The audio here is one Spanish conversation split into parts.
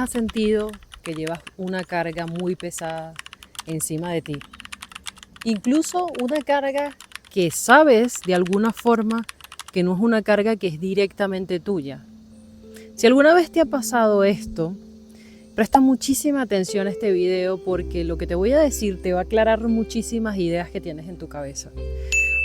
has sentido que llevas una carga muy pesada encima de ti? Incluso una carga que sabes de alguna forma que no es una carga que es directamente tuya. Si alguna vez te ha pasado esto, presta muchísima atención a este video porque lo que te voy a decir te va a aclarar muchísimas ideas que tienes en tu cabeza.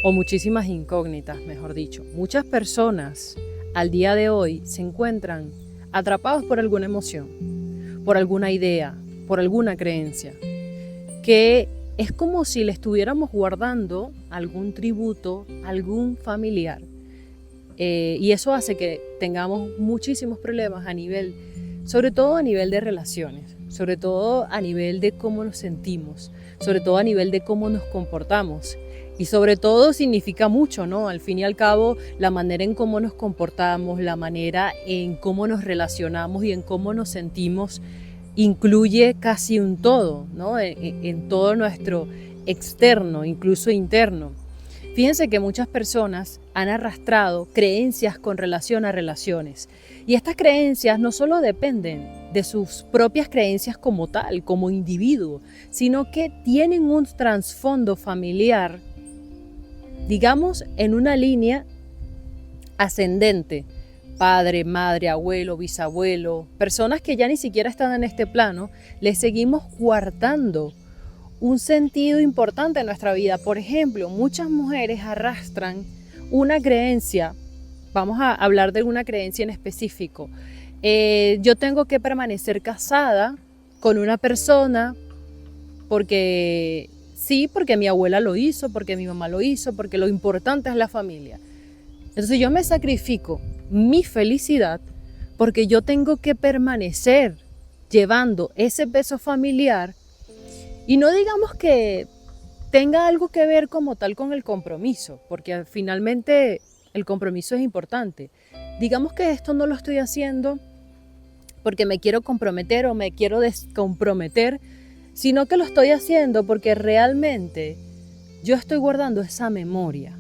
O muchísimas incógnitas, mejor dicho. Muchas personas al día de hoy se encuentran atrapados por alguna emoción, por alguna idea, por alguna creencia, que es como si le estuviéramos guardando algún tributo, algún familiar. Y eso hace que tengamos muchísimos problemas sobre todo a nivel de relaciones, sobre todo a nivel de cómo nos sentimos, sobre todo a nivel de cómo nos comportamos. Y sobre todo significa mucho, ¿no? Al fin y al cabo, la manera en cómo nos comportamos, la manera en cómo nos relacionamos y en cómo nos sentimos, incluye casi un todo, ¿no? En todo nuestro externo, incluso interno. Fíjense que muchas personas han arrastrado creencias con relación a relaciones. Y estas creencias no solo dependen de sus propias creencias como tal, como individuo, sino que tienen un trasfondo familiar, digamos, en una línea ascendente. Padre, madre, abuelo, bisabuelo, personas que ya ni siquiera están en este plano, les seguimos guardando un sentido importante en nuestra vida. Por ejemplo, muchas mujeres arrastran una creencia, vamos a hablar de una creencia en específico. Yo tengo que permanecer casada con una persona porque sí, porque mi abuela lo hizo, porque mi mamá lo hizo, porque lo importante es la familia. Entonces yo me sacrifico mi felicidad porque yo tengo que permanecer llevando ese peso familiar. Y no digamos que tenga algo que ver como tal con el compromiso, porque finalmente el compromiso es importante. Digamos que esto no lo estoy haciendo porque me quiero comprometer o me quiero descomprometer, sino que lo estoy haciendo porque realmente yo estoy guardando esa memoria.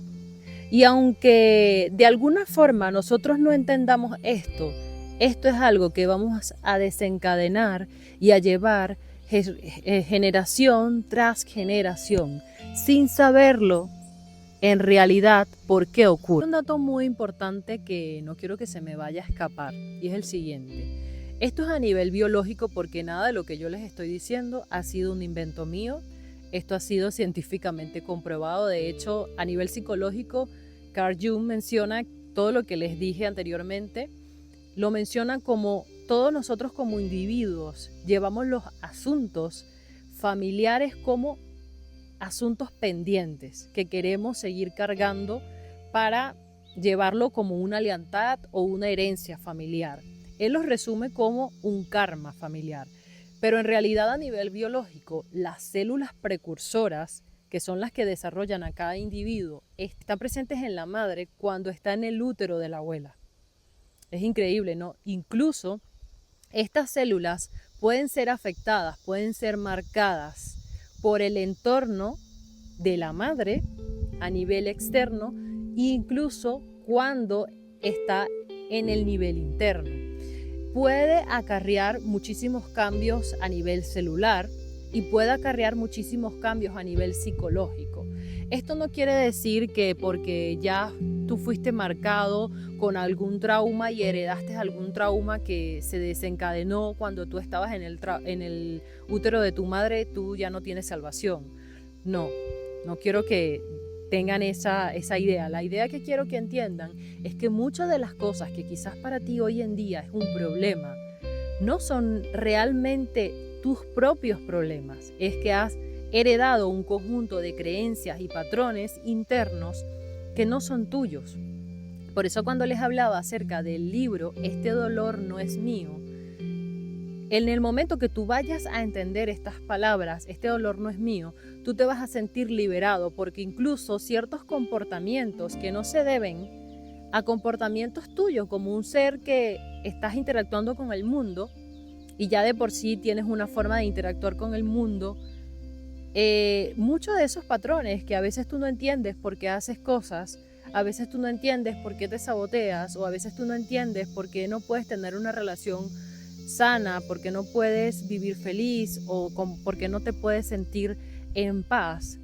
Y aunque de alguna forma nosotros no entendamos esto es algo que vamos a desencadenar y a llevar generación tras generación, sin saberlo en realidad por qué ocurre. Un dato muy importante que no quiero que se me vaya a escapar y es el siguiente. Esto es a nivel biológico porque nada de lo que yo les estoy diciendo ha sido un invento mío. Esto ha sido científicamente comprobado. De hecho, a nivel psicológico, Carl Jung menciona todo lo que les dije anteriormente, lo menciona como todos nosotros como individuos llevamos los asuntos familiares como asuntos pendientes que queremos seguir cargando para llevarlo como una lealtad o una herencia familiar. Él los resume como un karma familiar, pero en realidad a nivel biológico las células precursoras, que son las que desarrollan a cada individuo, están presentes en la madre cuando está en el útero de la abuela. Es increíble, ¿no? Incluso estas células pueden ser afectadas, pueden ser marcadas por el entorno de la madre a nivel externo, incluso cuando está en el nivel interno. Puede acarrear muchísimos cambios a nivel celular y puede acarrear muchísimos cambios a nivel psicológico. Esto no quiere decir que porque ya tú fuiste marcado con algún trauma y heredaste algún trauma que se desencadenó cuando tú estabas en el útero de tu madre, tú ya no tienes salvación. No quiero que tengan esa idea. La idea que quiero que entiendan es que muchas de las cosas que quizás para ti hoy en día es un problema, no son realmente tus propios problemas. Es que has heredado un conjunto de creencias y patrones internos que no son tuyos. Por eso cuando les hablaba acerca del libro Este dolor no es mío, en el momento que tú vayas a entender estas palabras, este dolor no es mío, tú te vas a sentir liberado, porque incluso ciertos comportamientos que no se deben a comportamientos tuyos, como un ser que estás interactuando con el mundo y ya de por sí tienes una forma de interactuar con el mundo, muchos de esos patrones que a veces tú no entiendes por qué haces cosas, a veces tú no entiendes por qué te saboteas, o a veces tú no entiendes por qué no puedes tener una relación sana, por qué no puedes vivir feliz o por qué no te puedes sentir en paz,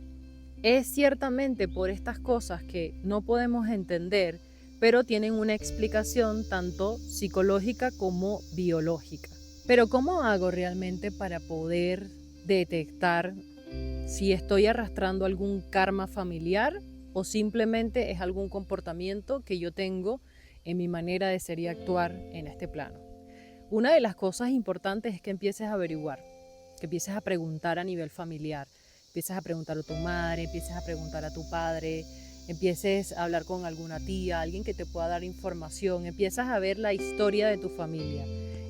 es ciertamente por estas cosas que no podemos entender, pero tienen una explicación tanto psicológica como biológica. Pero ¿cómo hago realmente para poder detectar si estoy arrastrando algún karma familiar o simplemente es algún comportamiento que yo tengo en mi manera de ser y actuar en este plano? Una de las cosas importantes es que empieces a averiguar, que empieces a preguntar a nivel familiar, empieces a preguntar a tu madre, empieces a preguntar a tu padre, empieces a hablar con alguna tía, alguien que te pueda dar información, empiezas a ver la historia de tu familia,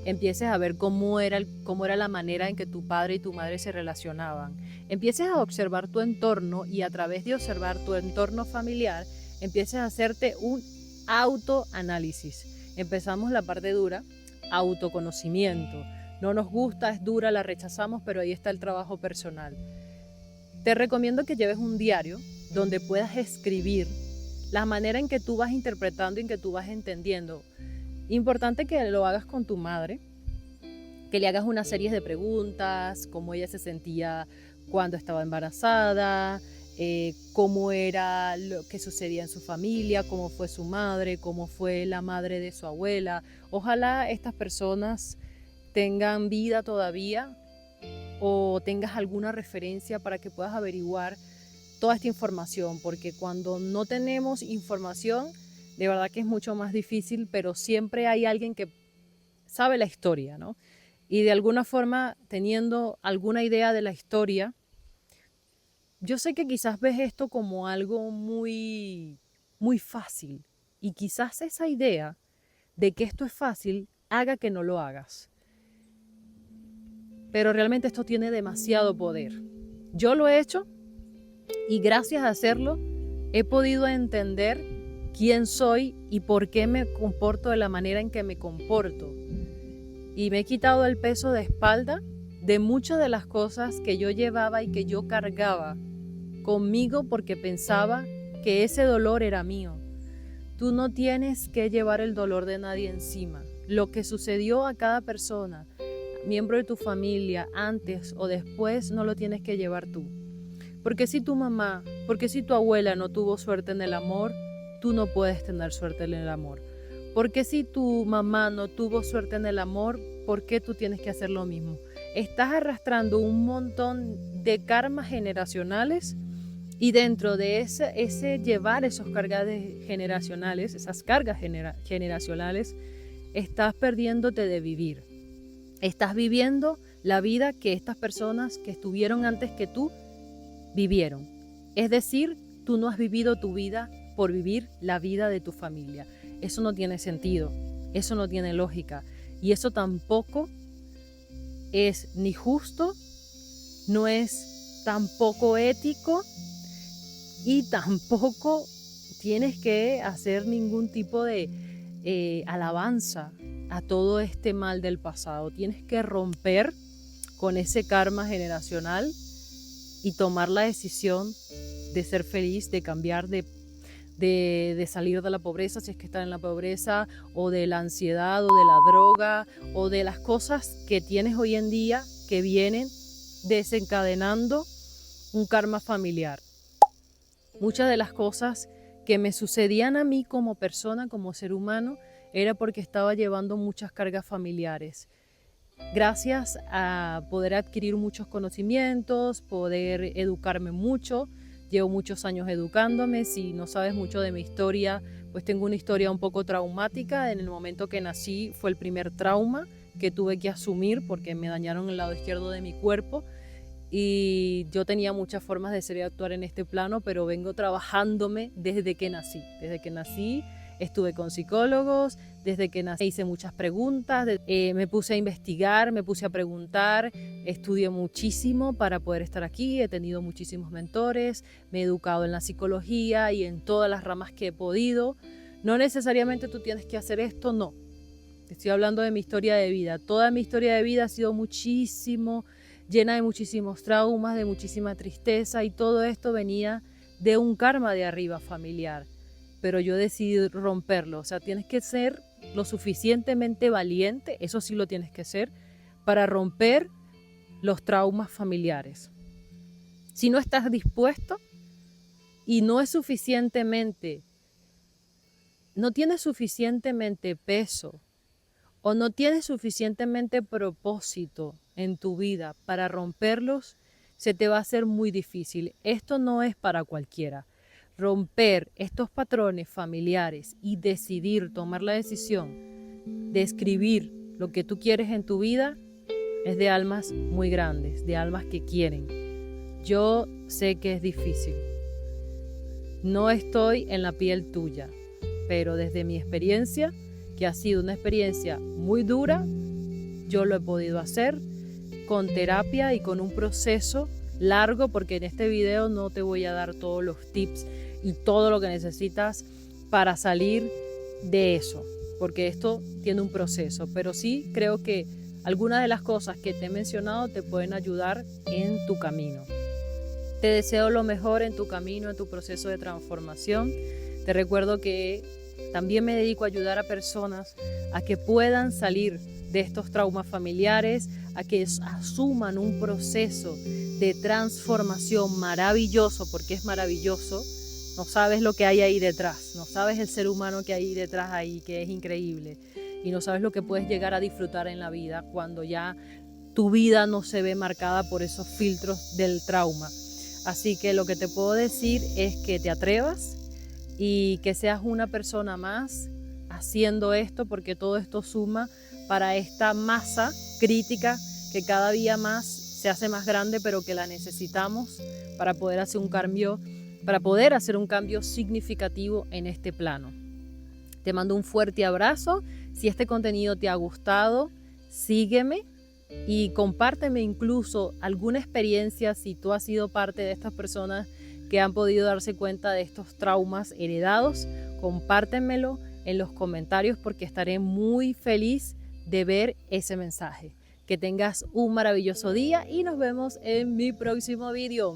empieces a ver cómo era la manera en que tu padre y tu madre se relacionaban, empieces a observar tu entorno y a través de observar tu entorno familiar, empieces a hacerte un autoanálisis. Empezamos la parte dura, autoconocimiento. No nos gusta, es dura, la rechazamos, pero ahí está el trabajo personal. Te recomiendo que lleves un diario donde puedas escribir la manera en que tú vas interpretando y en que tú vas entendiendo. Importante que lo hagas con tu madre, que le hagas una serie de preguntas, cómo ella se sentía cuando estaba embarazada, cómo era lo que sucedía en su familia, cómo fue su madre, cómo fue la madre de su abuela. Ojalá estas personas tengan vida todavía o tengas alguna referencia para que puedas averiguar toda esta información, porque cuando no tenemos información, de verdad que es mucho más difícil, pero siempre hay alguien que sabe la historia, ¿no? Y de alguna forma, teniendo alguna idea de la historia, yo sé que quizás ves esto como algo muy, muy fácil, y quizás esa idea de que esto es fácil haga que no lo hagas. Pero realmente esto tiene demasiado poder. Yo lo he hecho y gracias a hacerlo he podido entender quién soy y por qué me comporto de la manera en que me comporto. Y me he quitado el peso de espalda de muchas de las cosas que yo llevaba y que yo cargaba conmigo porque pensaba que ese dolor era mío. Tú no tienes que llevar el dolor de nadie encima. Lo que sucedió a cada persona, miembro de tu familia, antes o después, no lo tienes que llevar tú. Porque si tu mamá, porque si tu abuela no tuvo suerte en el amor, tú no puedes tener suerte en el amor. Porque si tu mamá no tuvo suerte en el amor, ¿por qué tú tienes que hacer lo mismo? Estás arrastrando un montón de karmas generacionales y dentro de ese llevar esos cargas generacionales, esas cargas generacionales, estás perdiéndote de vivir. Estás viviendo la vida que estas personas que estuvieron antes que tú vivieron. Es decir, tú no has vivido tu vida por vivir la vida de tu familia. Eso no tiene sentido, eso no tiene lógica y eso tampoco es ni justo, no es tampoco ético y tampoco tienes que hacer ningún tipo de alabanza a todo este mal del pasado. Tienes que romper con ese karma generacional y tomar la decisión de ser feliz, de cambiar, de salir de la pobreza, si es que están en la pobreza, o de la ansiedad, o de la droga, o de las cosas que tienes hoy en día que vienen desencadenando un karma familiar. Muchas de las cosas que me sucedían a mí como persona, como ser humano, era porque estaba llevando muchas cargas familiares. Gracias a poder adquirir muchos conocimientos, poder educarme mucho, llevo muchos años educándome. Si no sabes mucho de mi historia, pues tengo una historia un poco traumática. En el momento que nací fue el primer trauma que tuve que asumir porque me dañaron el lado izquierdo de mi cuerpo y yo tenía muchas formas de ser y actuar en este plano, pero vengo trabajándome desde que nací. Desde que nací estuve con psicólogos, desde que nací hice muchas preguntas, me puse a investigar, me puse a preguntar, estudié muchísimo para poder estar aquí, he tenido muchísimos mentores, me he educado en la psicología y en todas las ramas que he podido. No necesariamente tú tienes que hacer esto, no. Te estoy hablando de mi historia de vida. Toda mi historia de vida ha sido muchísimo, llena de muchísimos traumas, de muchísima tristeza y todo esto venía de un karma de arriba familiar. Pero yo decidí romperlo, o sea, tienes que ser lo suficientemente valiente, eso sí lo tienes que ser, para romper los traumas familiares. Si no estás dispuesto y no tienes suficientemente peso o no tienes suficientemente propósito en tu vida para romperlos, se te va a hacer muy difícil. Esto no es para cualquiera. Romper estos patrones familiares y decidir, tomar la decisión de escribir lo que tú quieres en tu vida es de almas muy grandes, de almas que quieren. Yo sé que es difícil. No estoy en la piel tuya, pero desde mi experiencia, que ha sido una experiencia muy dura, yo lo he podido hacer con terapia y con un proceso largo, porque en este video no te voy a dar todos los tips y todo lo que necesitas para salir de eso, porque esto tiene un proceso, pero sí creo que algunas de las cosas que te he mencionado te pueden ayudar en tu camino. Te deseo lo mejor en tu camino, en tu proceso de transformación. Te recuerdo que también me dedico a ayudar a personas a que puedan salir de estos traumas familiares, a que asuman un proceso de transformación maravilloso, porque es maravilloso. No sabes lo que hay ahí detrás, no sabes el ser humano que hay detrás ahí, que es increíble. Y no sabes lo que puedes llegar a disfrutar en la vida cuando ya tu vida no se ve marcada por esos filtros del trauma. Así que lo que te puedo decir es que te atrevas y que seas una persona más haciendo esto, porque todo esto suma para esta masa crítica que cada día más se hace más grande, pero que la necesitamos para poder hacer un cambio significativo en este plano. Te mando un fuerte abrazo. Si este contenido te ha gustado, sígueme y compárteme incluso alguna experiencia si tú has sido parte de estas personas que han podido darse cuenta de estos traumas heredados. Compártemelo en los comentarios porque estaré muy feliz de ver ese mensaje. Que tengas un maravilloso día y nos vemos en mi próximo video.